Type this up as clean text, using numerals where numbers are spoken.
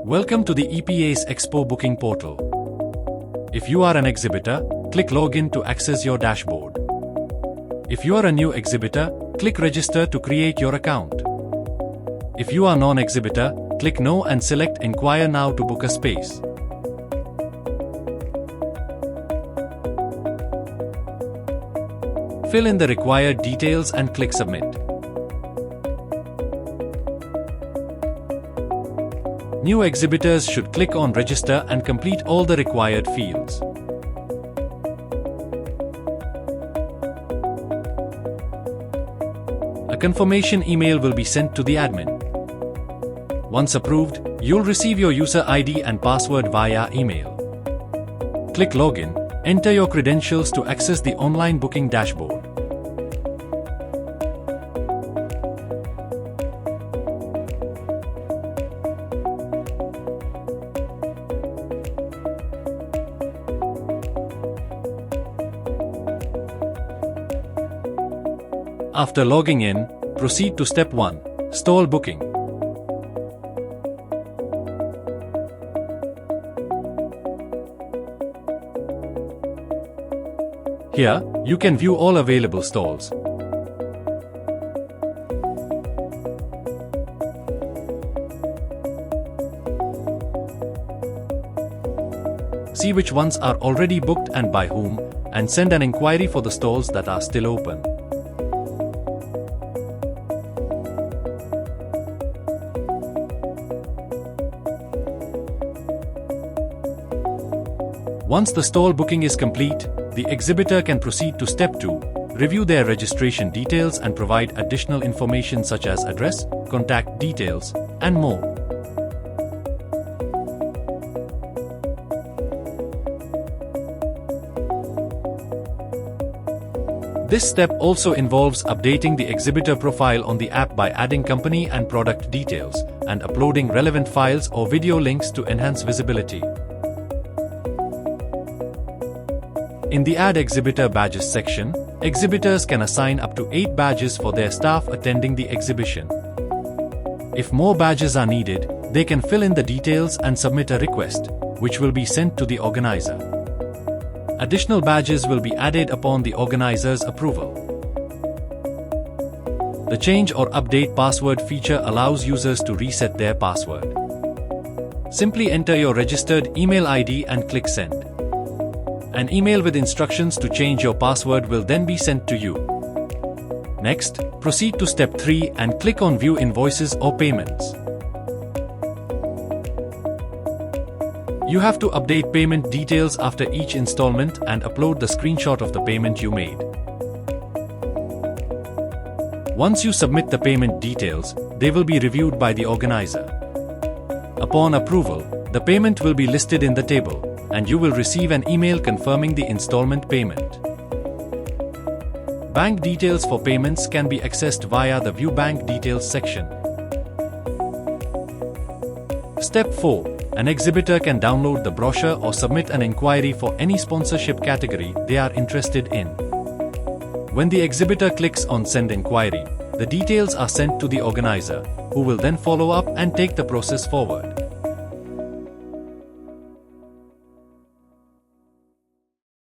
Welcome to the EPA's Expo booking portal. If you are an exhibitor, click Login to access your dashboard. If you are a new exhibitor, click Register to create your account. If you are non-exhibitor, click No and select Inquire Now to book a space. Fill in the required details and click Submit. New exhibitors should click on Register and complete all the required fields. A confirmation email will be sent to the admin. Once approved, you'll receive your user ID and password via email. Click Login, enter your credentials to access the online booking dashboard. After logging in, proceed to Step 1, Stall Booking. Here, you can view all available stalls. See which ones are already booked and by whom, and send an inquiry for the stalls that are still open. Once the stall booking is complete, the exhibitor can proceed to Step 2, review their registration details and provide additional information such as address, contact details, and more. This step also involves updating the exhibitor profile on the app by adding company and product details, and uploading relevant files or video links to enhance visibility. In the Add Exhibitor Badges section, exhibitors can assign up to 8 badges for their staff attending the exhibition. If more badges are needed, they can fill in the details and submit a request, which will be sent to the organizer. Additional badges will be added upon the organizer's approval. The Change or Update Password feature allows users to reset their password. Simply enter your registered email ID and click Send. An email with instructions to change your password will then be sent to you. Next, proceed to Step 3 and click on View Invoices or Payments. You have to update payment details after each installment and upload the screenshot of the payment you made. Once you submit the payment details, they will be reviewed by the organizer. Upon approval, the payment will be listed in the table, and you will receive an email confirming the installment payment. Bank details for payments can be accessed via the View Bank Details section. Step 4. An exhibitor can download the brochure or submit an inquiry for any sponsorship category they are interested in. When the exhibitor clicks on Send Inquiry, the details are sent to the organizer, who will then follow up and take the process forward.